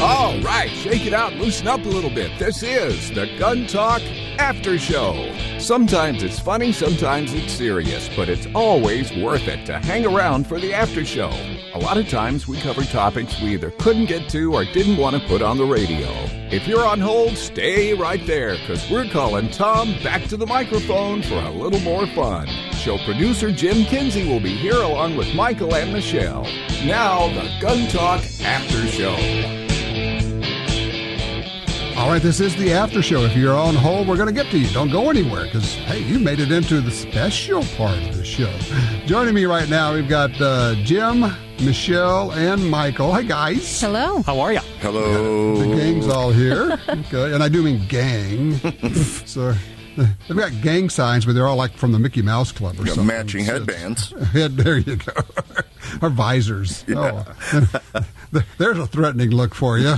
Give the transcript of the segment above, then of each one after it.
All right, shake it out, loosen up a little bit. This is the Gun Talk After Show. Sometimes it's funny, sometimes it's serious, but it's always worth it to hang around for the after show. A lot of times we cover topics we either couldn't get to or didn't want to put on the radio. If you're on hold, stay right there, because we're calling Tom back to the microphone for a little more fun. Show producer Jim Kinsey will be here along with Michael and Michelle. Now, the Gun Talk After Show. All right, this is the after show. If you're on hold, we're going to get to you. Don't go anywhere because, hey, you made it into the special part of the show. Joining me right now, we've got Jim, Michelle, and Michael. Hey, guys. Hello. How are you? Hello. The gang's all here. Okay, and I do mean gang. So they've got gang signs, but they're all like from the Mickey Mouse Club or something. Matching headbands. There you go. Or visors. Yeah. Oh. There's a threatening look for you.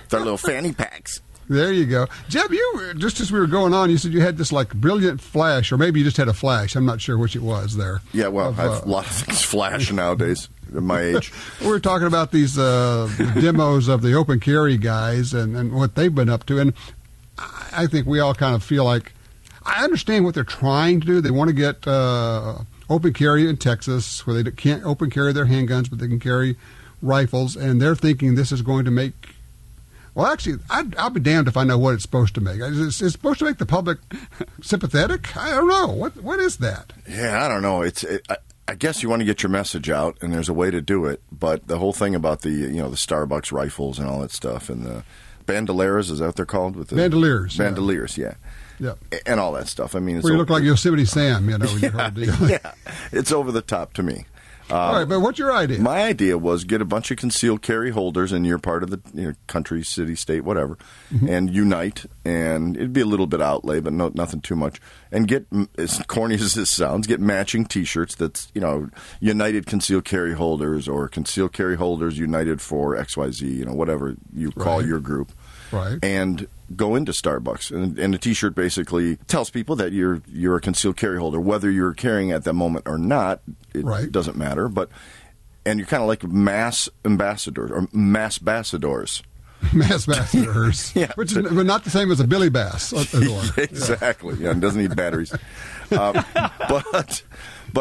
Their little fanny packs. There you go. Jeb, you, just as we were going on, you said you had this like brilliant flash, or maybe you just had a flash. I'm not sure which it was there. Yeah, well, a lot of things flash nowadays at my age. We were talking about these demos of the open carry guys and what they've been up to. And I think we all kind of feel like, I understand what they're trying to do. They want to get open carry in Texas where they can't open carry their handguns, but they can carry rifles. And they're thinking this is going to make... Well, actually, I'll be damned if I know what it's supposed to make. It's supposed to make the public sympathetic? I don't know. What is that? Yeah, I don't know. I guess you want to get your message out, and there's a way to do it. But the whole thing about the Starbucks rifles and all that stuff, and the bandoliers, is that what they're called? With the bandoliers. Bandoliers, yeah. Yeah. And all that stuff. I mean, it's where you look like Yosemite Sam, when you heard the deal. Yeah, it's over the top to me. All right, but what's your idea? My idea was get a bunch of concealed carry holders in your part of the country, city, state, whatever, and unite. And it'd be a little bit outlay, but nothing too much. And get, as corny as this sounds, get matching T-shirts that's United Concealed Carry Holders or Concealed Carry Holders United for XYZ, whatever you call your group. Right. And go into Starbucks, and the T-shirt basically tells people that you're a concealed carry holder, whether you're carrying at that moment or not. It doesn't matter, and you're kind of like mass ambassadors or mass ambassadors. Mass ambassadors, yeah, which is but not the same as a Billy Bass. Exactly, yeah, it doesn't need batteries. But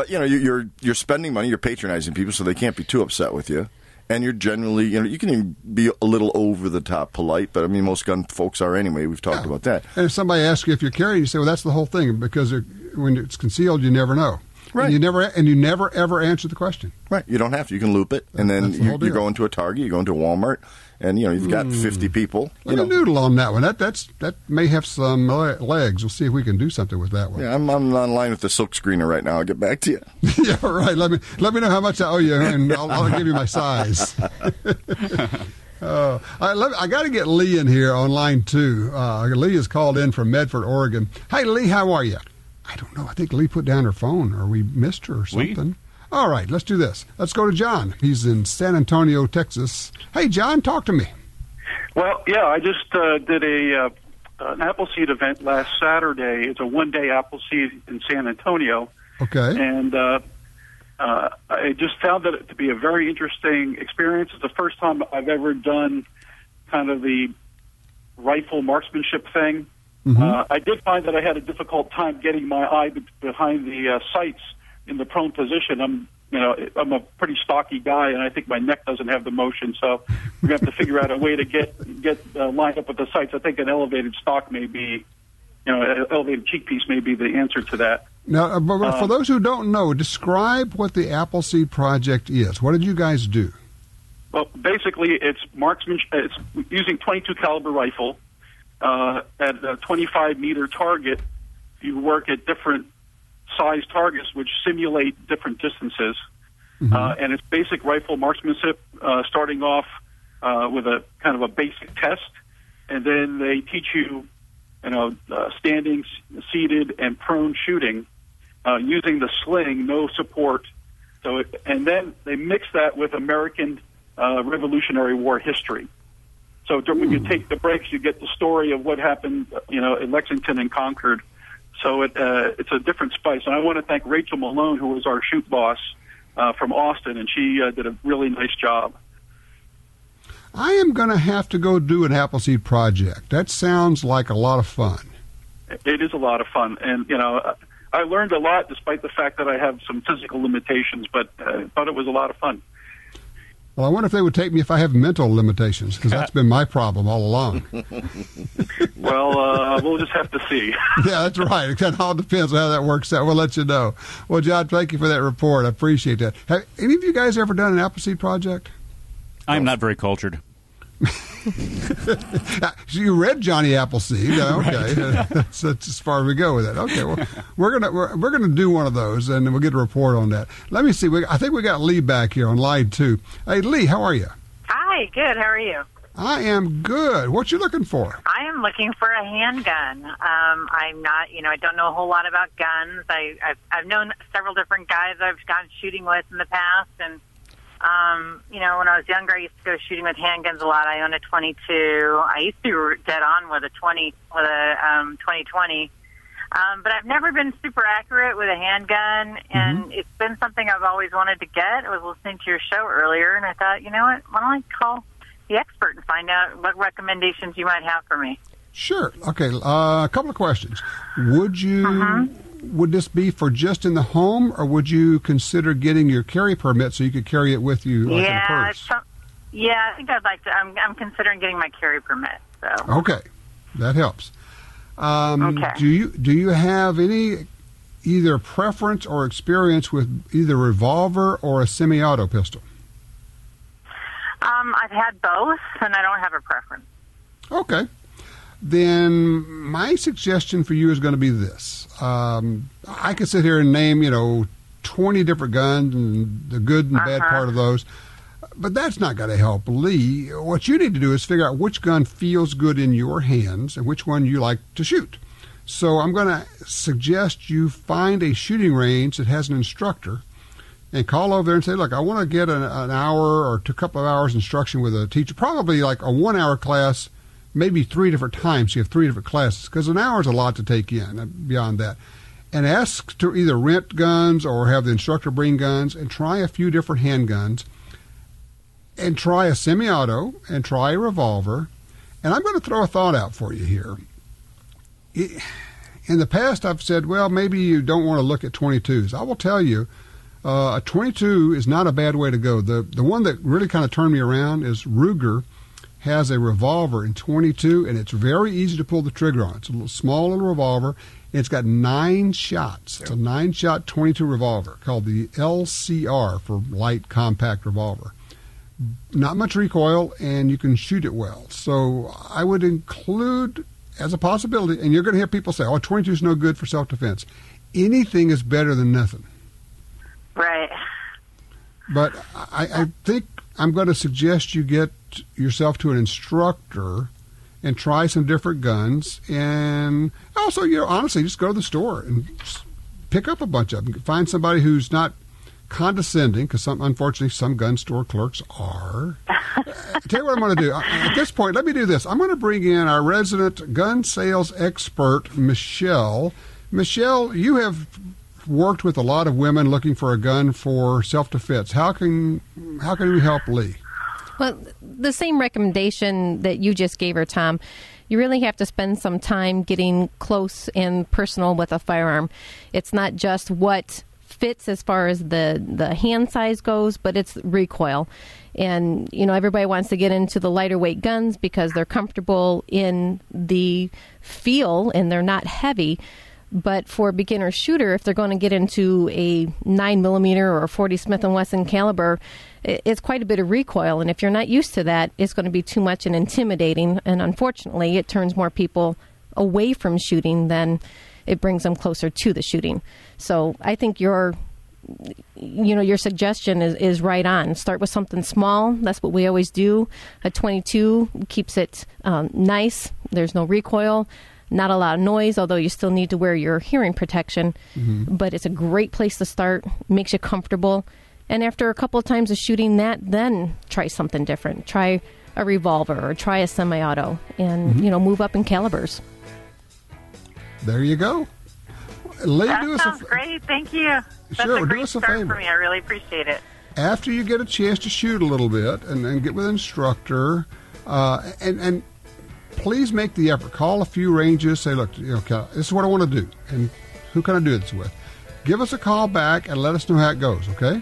you're spending money, you're patronizing people, so they can't be too upset with you. And you're generally, you can even be a little over the top polite, but I mean, most gun folks are anyway. We've talked about that. And if somebody asks you if you're carrying, you say, well, that's the whole thing, because when it's concealed, you never know. Right. And you never ever answer the question. Right. You don't have to. You can loop it, and then you go into a Target, you go into a Walmart, and you've got 50 people. Let me noodle on that one. That may have some legs. We'll see if we can do something with that one. Yeah, I'm online with the silk screener right now. I'll get back to you. Yeah, right. Let me know how much I owe you, and I'll give you my size. I got to get Lee in here on line 2. Lee is called in from Medford, Oregon. Hey, Lee, how are you? I don't know. I think Lee put down her phone, or we missed her or something. All right, let's do this. Let's go to John. He's in San Antonio, Texas. Hey, John, talk to me. Well, yeah, I just did an Appleseed event last Saturday. It's a one-day Appleseed in San Antonio. Okay. And I just found it to be a very interesting experience. It's the first time I've ever done kind of the rifle marksmanship thing. Mm-hmm. I did find that I had a difficult time getting my eye behind the sights in the prone position. I'm a pretty stocky guy, and I think my neck doesn't have the motion, so we're going to have to figure out a way to get lined up with the sights. I think an elevated stock may be, an elevated cheek piece may be the answer to that. Now, but for those who don't know, describe what the Appleseed Project is. What did you guys do? Well, basically, it's marksmanship. It's using .22 caliber rifle. At a 25-meter target, you work at different size targets which simulate different distances. Mm-hmm. And it's basic rifle marksmanship, starting off with a kind of a basic test, and then they teach you, standing, seated, and prone shooting using the sling, no support. And then they mix that with American Revolutionary War history. So when you take the breaks, you get the story of what happened, in Lexington and Concord. So it's a different spice. And I want to thank Rachel Malone, who was our shoot boss from Austin, and she did a really nice job. I am going to have to go do an Appleseed project. That sounds like a lot of fun. It is a lot of fun. And, I learned a lot despite the fact that I have some physical limitations, but I thought it was a lot of fun. Well, I wonder if they would take me if I have mental limitations, because that's been my problem all along. Well, we'll just have to see. Yeah, that's right. It all depends on how that works out. We'll let you know. Well, John, thank you for that report. I appreciate that. Have any of you guys ever done an Appleseed project? I'm not very cultured. So you read Johnny Appleseed, okay? Right. That's as far as we go with it. Okay, well, we're gonna do one of those, and we'll get a report on that. Let me see. I think we got Lee back here on line 2. Hey, Lee, how are you? Hi, good. How are you? I am good. What you looking for? I am looking for a handgun. I'm not, I don't know a whole lot about guns. I've known several different guys I've gone shooting with in the past, and when I was younger, I used to go shooting with handguns a lot. I own a 22. I used to be dead on with a 2020. But I've never been super accurate with a handgun, and it's been something I've always wanted to get. I was listening to your show earlier, and I thought, you know what, why don't I call the expert and find out what recommendations you might have for me? Sure. Okay, a couple of questions. Would this be for just in the home, or would you consider getting your carry permit so you could carry it with you like in a purse? I think I'd like to. I'm considering getting my carry permit. So okay, that helps. Okay. Do you have any either preference or experience with either revolver or a semi-auto pistol? I've had both, and I don't have a preference. Okay. Then my suggestion for you is going to be this. I could sit here and name, 20 different guns and the good and the bad part of those, but that's not going to help Lee. What you need to do is figure out which gun feels good in your hands and which one you like to shoot. So I'm going to suggest you find a shooting range that has an instructor and call over there and say, look, I want to get an hour or a couple of hours instruction with a teacher, probably like a 1-hour class, maybe 3 different times. You have 3 different classes, because an hour is a lot to take in beyond that. And ask to either rent guns or have the instructor bring guns and try a few different handguns and try a semi-auto and try a revolver. And I'm going to throw a thought out for you here. In the past, I've said, well, maybe you don't want to look at 22s. I will tell you, a 22 is not a bad way to go. The one that really kind of turned me around is Ruger has a revolver in 22, and it's very easy to pull the trigger on. It's a small little revolver. And it's got 9 shots. It's a 9-shot 22 revolver called the LCR for light compact revolver. Not much recoil, and you can shoot it well. So I would include as a possibility, and you're going to hear people say, oh, 22 is no good for self-defense. Anything is better than nothing. Right. But I think I'm going to suggest you get yourself to an instructor and try some different guns. And also, honestly, just go to the store and pick up a bunch of them. Find somebody who's not condescending, because unfortunately some gun store clerks are. Tell you what I'm going to do. At this point, let me do this. I'm going to bring in our resident gun sales expert, Michelle. Michelle, you have worked with a lot of women looking for a gun for self-defense. How can we help Lee? Well, the same recommendation that you just gave her, Tom. You really have to spend some time getting close and personal with a firearm. It's not just what fits as far as the hand size goes, but it's recoil. And, everybody wants to get into the lighter weight guns because they're comfortable in the feel and they're not heavy. But for a beginner shooter, if they're going to get into a 9mm or a 40 Smith & Wesson caliber, it's quite a bit of recoil. And if you're not used to that, it's going to be too much and intimidating. And unfortunately, it turns more people away from shooting than it brings them closer to the shooting. So I think your suggestion is right on. Start with something small. That's what we always do. A 22 keeps it nice. There's no recoil. Not a lot of noise, although you still need to wear your hearing protection. Mm-hmm. But it's a great place to start. Makes you comfortable. And after a couple of times of shooting that, then try something different. Try a revolver or try a semi-auto and, move up in calibers. There you go. Lee, That sounds great. Thank you. That's Sure, a do great us a start favor. for me. I really appreciate it. After you get a chance to shoot a little bit and get with an instructor, and please make the effort. Call a few ranges. Say, look, this is what I want to do, and who can I do this with? Give us a call back and let us know how it goes, okay?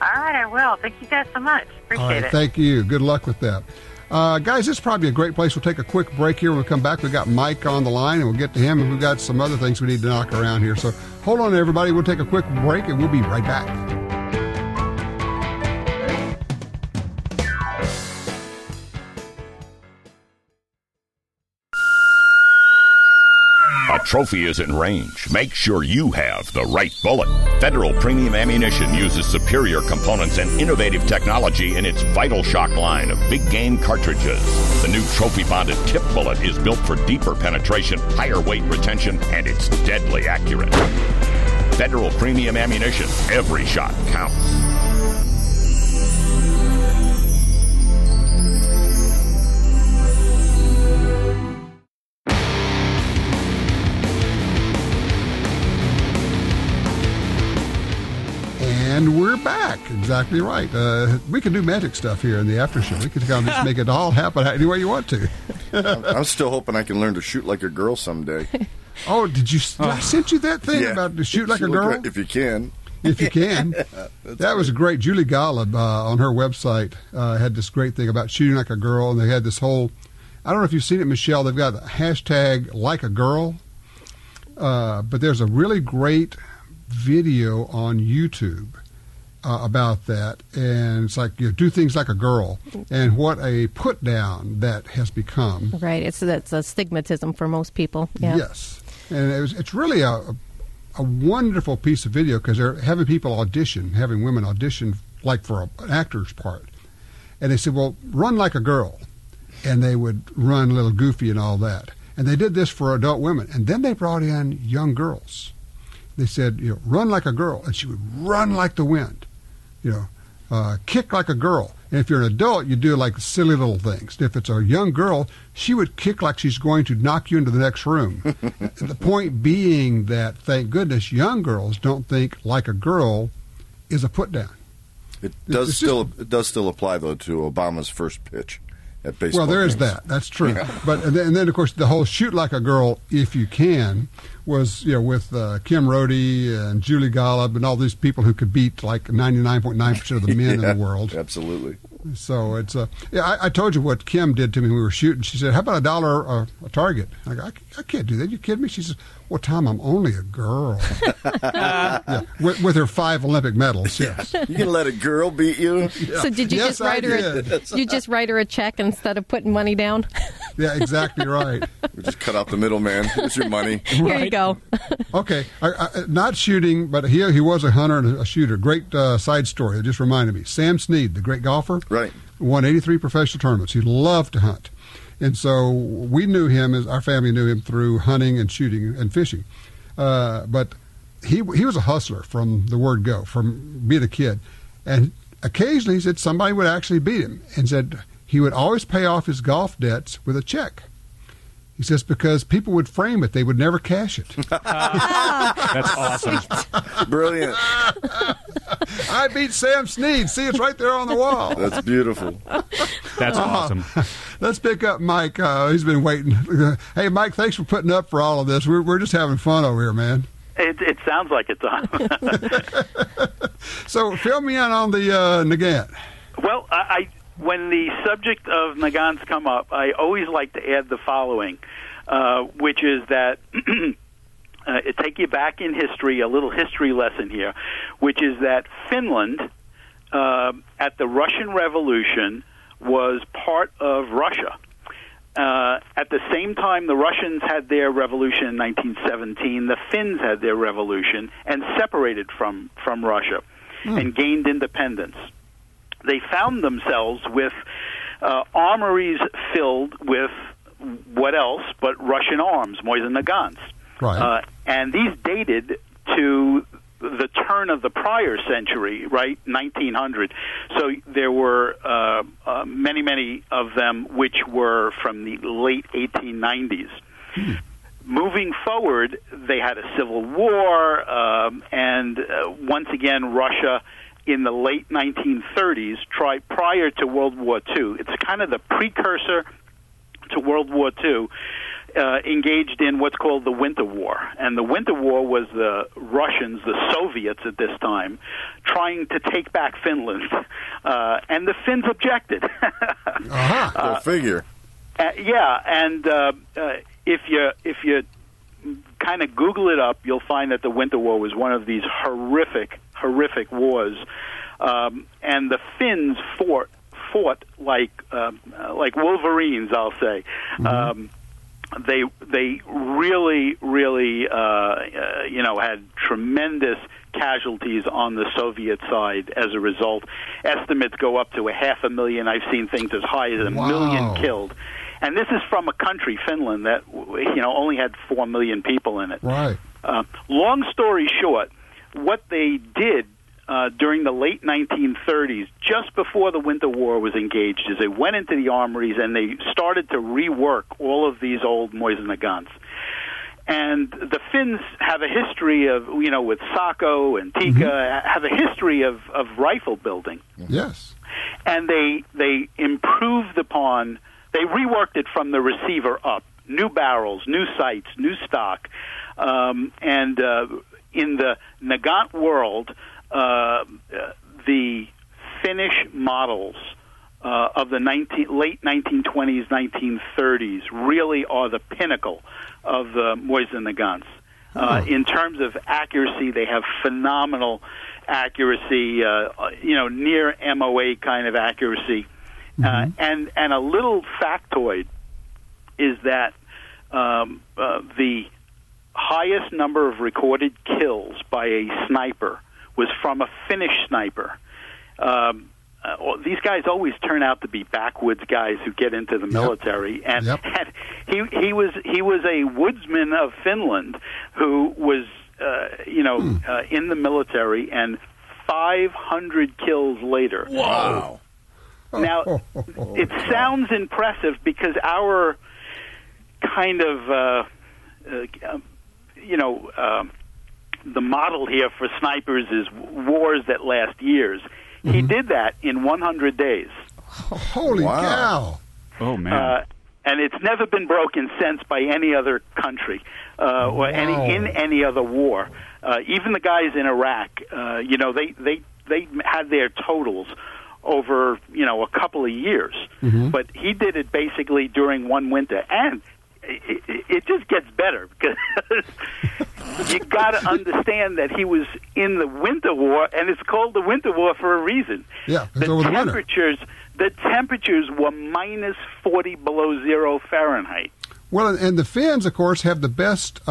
All right, I will. Thank you guys so much. Appreciate All right, it. thank you. Good luck with that. Guys, this is probably a great place. We'll take a quick break here. When we come back, we've got Mike on the line, and we'll get to him, and we've got some other things we need to knock around here. So hold on, everybody. We'll take a quick break, and we'll be right back. A trophy is in range. Make sure you have the right bullet. Federal Premium Ammunition uses superior components and innovative technology in its Vital Shock line of big game cartridges. The new trophy-bonded tip bullet is built for deeper penetration, higher weight retention, and it's deadly accurate. Federal Premium Ammunition. Every shot counts. And we're back. Exactly right. We can do magic stuff here in the after show. We can kind of just make it all happen any way you want to. I'm still hoping I can learn to shoot like a girl someday. Oh, did I sent you that thing about to shoot like a girl? If you can. If you can. That was great. Julie Golub on her website had this great thing about shooting like a girl, and they had this whole, I don't know if you've seen it, Michelle, they've got a hashtag like a girl, but there's a really great video on YouTube about that, and it's like do things like a girl, and what a put down that has become. Right, that's a stigmatism for most people. Yeah. Yes, and it's really a wonderful piece of video because they're having women audition like for an actor's part, and they said, well, run like a girl, and they would run a little goofy and all that, and they did this for adult women, and then they brought in young girls. They said, run like a girl, and she would run like the wind, kick like a girl. And if you're an adult, you do like silly little things. If it's a young girl, she would kick like she's going to knock you into the next room. The point being that, thank goodness, young girls don't think like a girl is a put down. It does still apply though to Obama's first pitch at baseball. Well, there is games. that. That's true. Yeah. But and then of course the whole shoot like a girl if you can was with Kim Rohde and Julie Golub and all these people who could beat like 99.9% of the men in the world. Absolutely. So it's I told you what Kim did to me when we were shooting. She said, "How about $1 a target?" I go, I can't do that. You kidding me? She says, "Well, Tom, I'm only a girl." with her 5 Olympic medals. Yes. You can let a girl beat you. Yeah. So did you just write her? You just write her a check instead of putting money down? Yeah, exactly right. We just cut out the middleman. Here's your money. Here you go. Okay, not shooting, but he was a hunter and a shooter. Great side story. It just reminded me. Sam Snead, the great golfer, right, won 83 professional tournaments. He loved to hunt, and so we knew him, as our family knew him through hunting and shooting and fishing. But he was a hustler from the word go, from being a kid, and occasionally he said somebody would actually beat him, and said he would always pay off his golf debts with a check. He says because people would frame it, they would never cash it. That's awesome. Brilliant. I beat Sam Snead. See, it's right there on the wall. That's beautiful. That's awesome. Let's pick up Mike. He's been waiting. Hey, Mike, thanks for putting up for all of this. We're just having fun over here, man. It sounds like it, Tom. So fill me in on the Nagant. Well, when the subject of Nagants come up, I always like to add the following, which is that take you back in history, a little history lesson here, which is that Finland, at the Russian Revolution, was part of Russia. At the same time the Russians had their revolution in 1917, the Finns had their revolution and separated from Russia and gained independence. They found themselves with armories filled with what else but Russian arms, Mosin Nagants. Right. And these dated to the turn of the prior century, right, 1900. So there were many of them which were from the late 1890s. Moving forward, they had a civil war, and once again, Russia in the late 1930s, prior to World War II. It's kind of the precursor to World War II, engaged in what's called the Winter War. And the Winter War was the Russians, the Soviets at this time, trying to take back Finland. And the Finns objected. Go figure. Yeah, and if you kind of Google it up, you'll find that the Winter War was one of these horrific wars, and the Finns fought like wolverines, I'll say. They really had tremendous casualties on the Soviet side as a result. Estimates go up to 500,000. I've seen things as high as 1 million killed. And this is from a country, Finland, that only had 4 million people in it. Right. Long story short, what they did during the late 1930s, just before the Winter War was engaged, is they went into the armories and they started to rework all of these old Moisinagants. And the Finns have a history of, with Sako and Tika, have a history of rifle building. Yes. And they improved upon, they reworked it from the receiver up. New barrels, new sights, new stock. And in the Nagant world, the Finnish models of the late 1920s, 1930s really are the pinnacle of the Moisinagants. In terms of accuracy, they have phenomenal accuracy, near MOA kind of accuracy. And a little factoid is that the highest number of recorded kills by a sniper was from a Finnish sniper. These guys always turn out to be backwoods guys who get into the military, and he was a woodsman of Finland who was in the military, and 500 kills later. Wow. Now, it sounds impressive because our kind of, the model here for snipers is wars that last years. He did that in 100 days. Holy cow. Oh, man. And it's never been broken since by any other country or any other war. Even the guys in Iraq, they had their totals over, a couple of years. But he did it basically during one winter. And it just gets better because you got to understand that he was in the Winter War, and it's called the Winter War for a reason. Yeah, the temperatures were minus 40 below zero Fahrenheit. Well, and the Finns, of course, have the best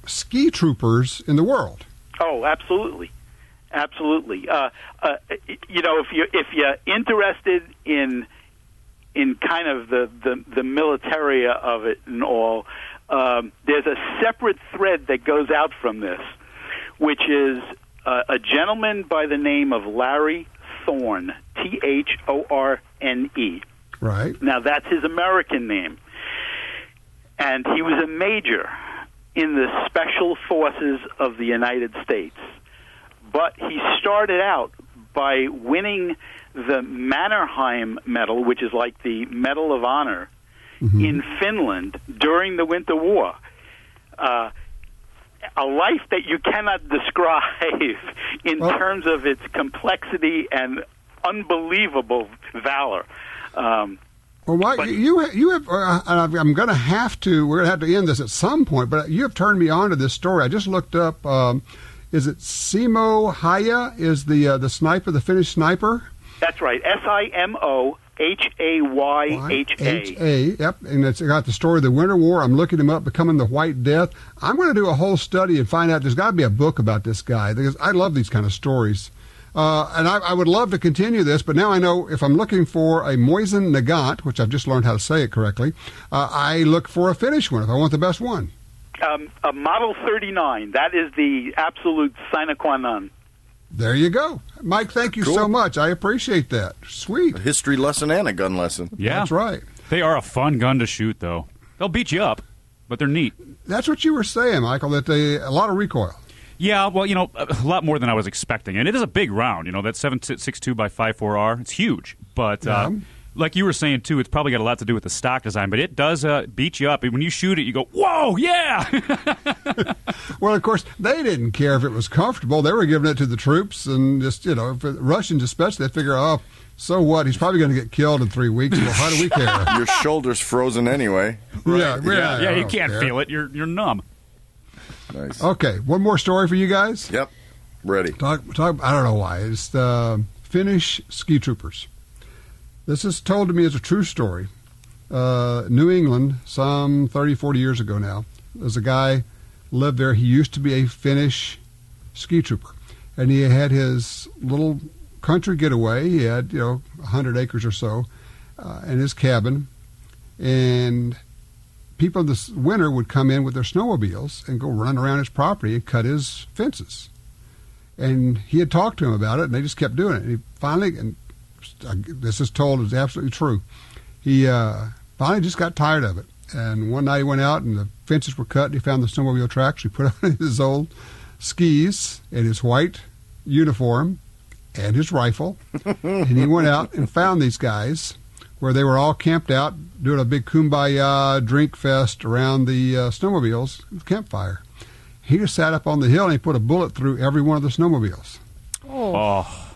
ski troopers in the world. Oh, absolutely. If you're interested in kind of the militaria of it and all, there's a separate thread that goes out from this, which is a gentleman by the name of Larry Thorne, Thorne. Right. Now, that's his American name. And he was a major in the Special Forces of the United States. But he started out by winning the Mannerheim Medal, which is like the Medal of Honor, in Finland during the Winter War. A life that you cannot describe in terms of its complexity and unbelievable valor. You have. I'm going to have to. We're going to have to end this at some point. But you have turned me on to this story. I just looked up. Is it Simo Haya? Is the sniper, the Finnish sniper? That's right. SIMOHAYHA. Yep, and it's got the story of the Winter War. I'm looking him up, Becoming the White Death. I'm going to do a whole study and find out. There's got to be a book about this guy because I love these kind of stories. And I would love to continue this, but now I know if I'm looking for a Moisinagant, which I've just learned how to say it correctly, I look for a Finnish one if I want the best one. A Model 39. That is the absolute sine qua non. There you go. Mike, thank you so much. I appreciate that. Sweet. A history lesson and a gun lesson. Yeah. That's right. They are a fun gun to shoot, though. They'll beat you up, but they're neat. That's what you were saying, Michael, that a lot of recoil. Yeah, well, a lot more than I was expecting. And it is a big round, that 7.62 by 5.4R. It's huge. But like you were saying, too, it's probably got a lot to do with the stock design, but it does beat you up. When you shoot it, you go, whoa, yeah! Well, of course, they didn't care if it was comfortable. They were giving it to the troops, and just, for the Russians especially, they figure, oh, so what? He's probably going to get killed in 3 weeks. Well, how do we care? Your shoulder's frozen anyway. Right. Yeah, you can't feel it. You're numb. Nice. Okay, one more story for you guys. Yep, ready. Talk. I don't know why. It's the Finnish ski troopers. This is told to me as a true story. New England, some 30, 40 years ago now. There's a guy lived there. He used to be a Finnish ski trooper, and he had his little country getaway. He had 100 acres or so in his cabin, and people this winter would come in with their snowmobiles and go run around his property and cut his fences. And he had talked to him about it, and they just kept doing it. And he finally, and this is told is absolutely true, he finally just got tired of it. And one night he went out, and the fences were cut, and he found the snowmobile tracks. He put on his old skis and his white uniform and his rifle, and he went out and found these guys where they were all camped out doing a big kumbaya drink fest around the snowmobiles with campfire. He just sat up on the hill and he put a bullet through every one of the snowmobiles. Oh.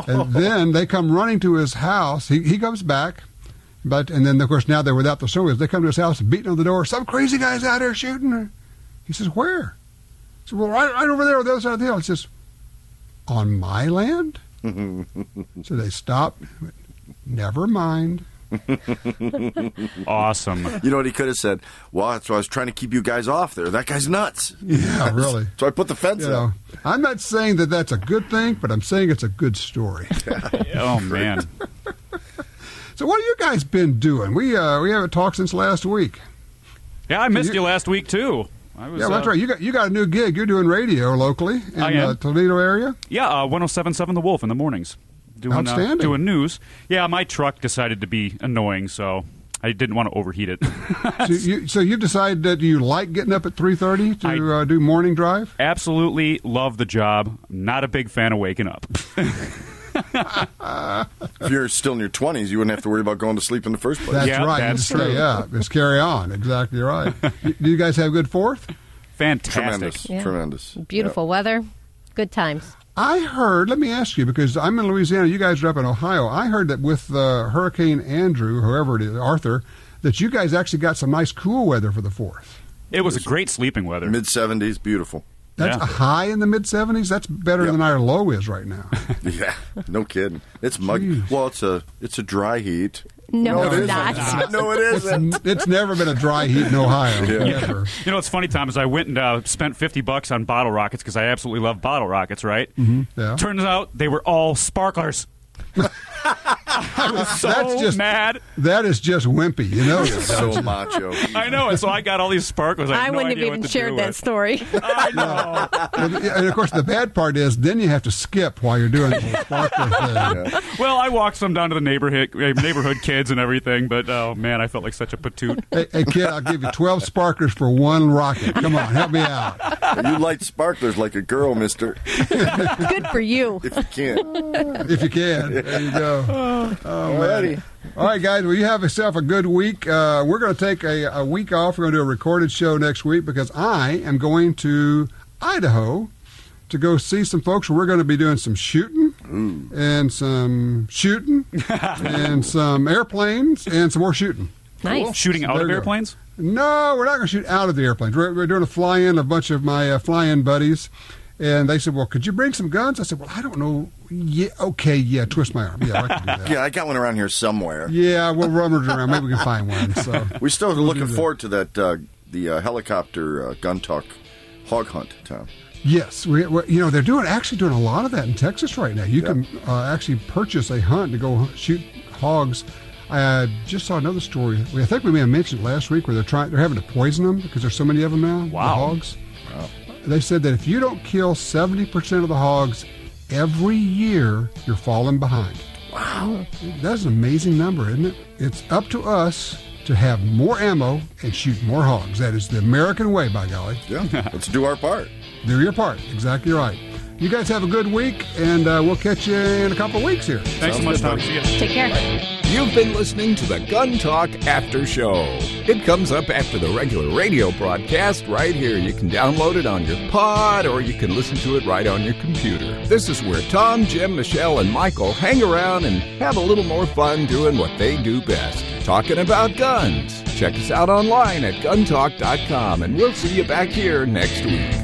And then they come running to his house. He comes back, and then, of course, now they're without the snowmobiles. They come to his house beating on the door. Some crazy guy's out there shooting. He says, where? He said, well, right over there on the other side of the hill. He says, on my land? So they stopped. Never mind. Awesome. You know what he could have said? Well, that's why I was trying to keep you guys off there. That guy's nuts. Yeah, really. So I put the fence up. I'm not saying that that's a good thing, but I'm saying it's a good story. Oh, man. So what have you guys been doing? We haven't talked since last week. Yeah, I missed you last week, too. Yeah, that's right. You got a new gig. You're doing radio locally in the Toledo area? Yeah, 107.7 The Wolf in the mornings. Outstanding. Doing news. Yeah, my truck decided to be annoying, so I didn't want to overheat it. So you decided that you like getting up at 3:30 to do morning drive? Absolutely love the job. Not a big fan of waking up. If you're still in your 20s, you wouldn't have to worry about going to sleep in the first place. That's right. That's true. Yeah, just carry on. Exactly right. Do you guys have a good 4th? Fantastic. Tremendous. Beautiful weather. Good times. I heard, let me ask you, because I'm in Louisiana, you guys are up in Ohio. I heard that with Hurricane Andrew, whoever it is, Arthur, that you guys actually got some nice cool weather for the 4th. It was a great sleeping weather. Mid-70s, beautiful. That's a high in the mid-70s? That's better than our low is right now. Yeah, no kidding. It's muggy. Well, it's a dry heat. No, it's not. No, it isn't. It's never been a dry heat in Ohio. Yeah. Never. You know what's funny, Tom, is I went and spent $50 on bottle rockets because I absolutely love bottle rockets, right? Mm-hmm. Yeah. Turns out they were all sparklers. I was so mad. That is just wimpy, you know. So macho. I know it. So I got all these sparklers. I wouldn't have even shared that story. I know. And of course, the bad part is then you have to skip while you're doing the sparkler thing. Yeah. Well, I walked some down to the neighborhood kids and everything, but oh man, I felt like such a patoot. Hey kid, I'll give you 12 sparklers for one rocket. Come on, help me out. You light sparklers like a girl, mister. Good for you. If you can. If you can. There you go. Alrighty. All right, guys. Well, you have yourself a good week. We're going to take a week off. We're going to do a recorded show next week because I am going to Idaho to go see some folks. We're going to be doing some shooting and some shooting and some airplanes and some more shooting. Nice. Cool. Shooting out of airplanes? No, we're not going to shoot out of the airplanes. We're doing a fly-in, a bunch of my fly-in buddies. And they said, well, could you bring some guns? I said, well, I don't know. Yeah, okay, yeah, twist my arm. Yeah, I can do that. Yeah, I got one around here somewhere. Yeah, we'll rummage around. Maybe we can find one. So we're still looking forward to that the helicopter gun talk hog hunt, Tom. Yes, they're actually doing a lot of that in Texas right now. You can actually purchase a hunt to go shoot hogs I just saw another story. I think we may have mentioned it last week where they're having to poison them because there's so many of them now. Wow. The hogs. Wow. They said that if you don't kill 70% of the hogs every year, you're falling behind. Wow. That's an amazing number, isn't it? It's up to us to have more ammo and shoot more hogs. That is the American way, by golly. Yeah, let's do our part. Do your part. Exactly right. You guys have a good week, and we'll catch you in a couple of weeks here. Thanks so much, Tom. See ya. Take care. You've been listening to the Gun Talk After Show. It comes up after the regular radio broadcast right here. You can download it on your pod, or you can listen to it right on your computer. This is where Tom, Jim, Michelle, and Michael hang around and have a little more fun doing what they do best, talking about guns. Check us out online at guntalk.com, and we'll see you back here next week.